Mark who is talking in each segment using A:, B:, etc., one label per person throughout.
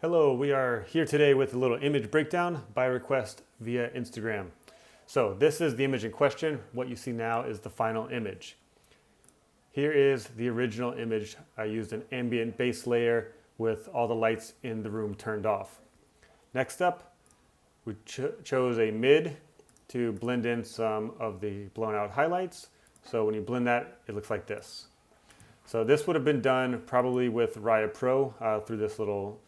A: Hello, we are here today with a little image breakdown by request via Instagram. So this is the image in question. What you see now is the final image. Here is the original image. I used an ambient base layer with all the lights in the room turned off. Next up, we chose a mid to blend in some of the blown out highlights. So when you blend that, it looks like this. So this would have been done probably with Raya Pro through this little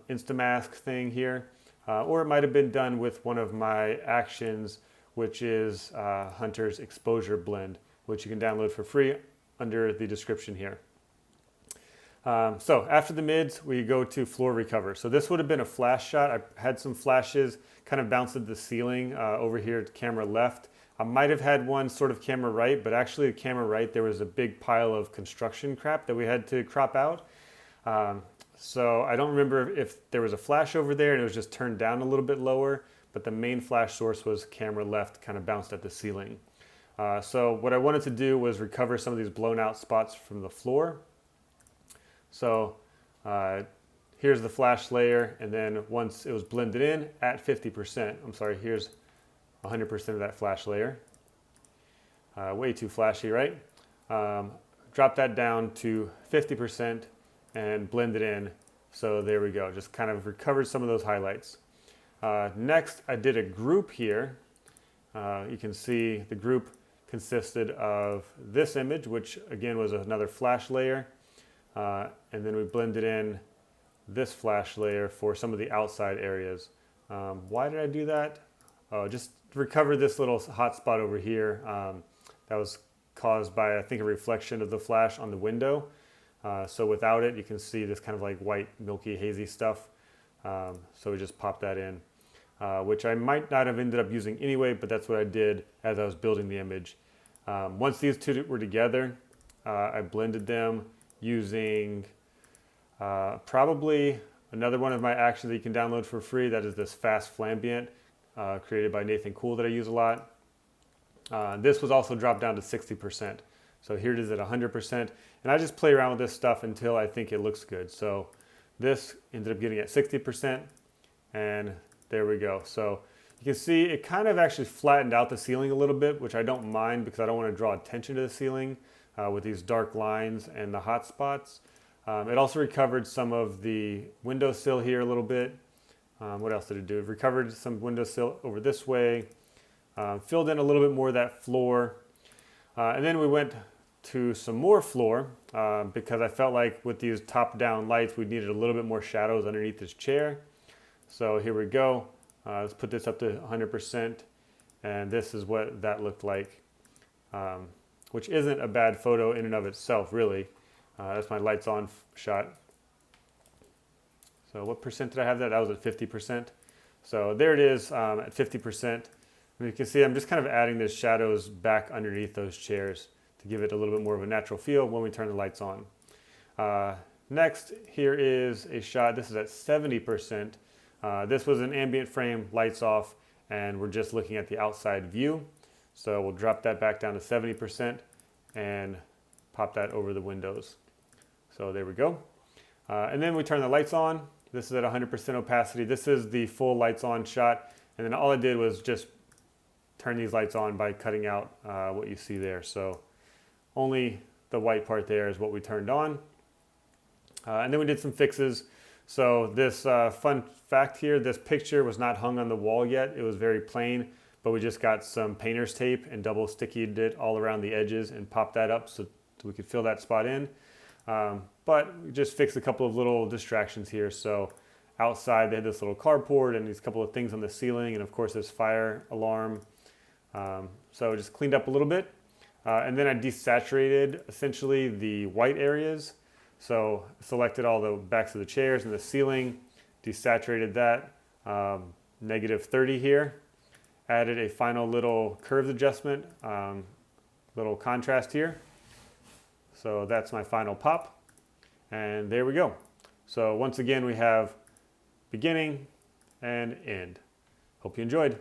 A: Instamask thing here, or it might have been done with one of my actions, which is Hunter's Exposure Blend, which you can download for free under the description here. So after the mids, we go to floor recover. So this would have been a flash shot. I had some flashes kind of bounced at the ceiling over here at camera left. I might have had one sort of camera right, but actually at camera right, there was a big pile of construction crap that we had to crop out. So I don't remember if there was a flash over there and it was just turned down a little bit lower, but the main flash source was camera left, kind of bounced at the ceiling. So what I wanted to do was recover some of these blown out spots from the floor. So here's the flash layer, and then once it was blended in at 50%, I'm sorry, here's 100% of that flash layer. Way too flashy, right? Drop that down to 50% and blend it in. So there we go, just kind of recovered some of those highlights. Next, I did a group here. You can see the group consisted of this image, which again was another flash layer. And then we blended in this flash layer for some of the outside areas. Why did I do that? Just to recover this little hot spot over here. That was caused by, I think, a reflection of the flash on the window. So without it, you can see this kind of like white, milky, hazy stuff. So we just popped that in, which I might not have ended up using anyway, but that's what I did as I was building the image. Once these two were together, I blended them using probably another one of my actions that you can download for free. That is this fast Flambient created by Nathan Cool that I use a lot. This was also dropped down to 60%. So here it is at 100%. And I just play around with this stuff until I think it looks good. So this ended up getting at 60%, and there we go. So you can see it kind of actually flattened out the ceiling a little bit, which I don't mind because I don't want to draw attention to the ceiling with these dark lines and the hot spots. It also recovered some of the windowsill here a little bit. What else did it do? It recovered some windowsill over this way, filled in a little bit more of that floor. And then we went to some more floor because I felt like with these top-down lights, we needed a little bit more shadows underneath this chair. So here we go. Let's put this up to 100%. And this is what that looked like, which isn't a bad photo in and of itself, really. That's my lights on shot. So what percent did I have that? That was at 50%. So there it is at 50%. And you can see I'm just kind of adding those shadows back underneath those chairs to give it a little bit more of a natural feel when we turn the lights on. Next, here is a shot. This is at 70%. This was an ambient frame, lights off, and we're just looking at the outside view. So we'll drop that back down to 70% and pop that over the windows. So there we go. And then we turn the lights on. This is at 100% opacity. This is the full lights on shot. And then all I did was just turn these lights on by cutting out what you see there. So only the white part there is what we turned on. And then we did some fixes. So this fun fact here, this picture was not hung on the wall yet. It was very plain, but we just got some painter's tape and double stickied it all around the edges and popped that up so we could fill that spot in. But we just fixed a couple of little distractions here. So outside they had this little carport and these couple of things on the ceiling, and of course this fire alarm. So just cleaned up a little bit. And then I desaturated essentially the white areas. So selected all the backs of the chairs and the ceiling, desaturated that, -30 here. Added a final little curves adjustment, little contrast here. So that's my final pop. And there we go. So once again, we have beginning and end. Hope you enjoyed.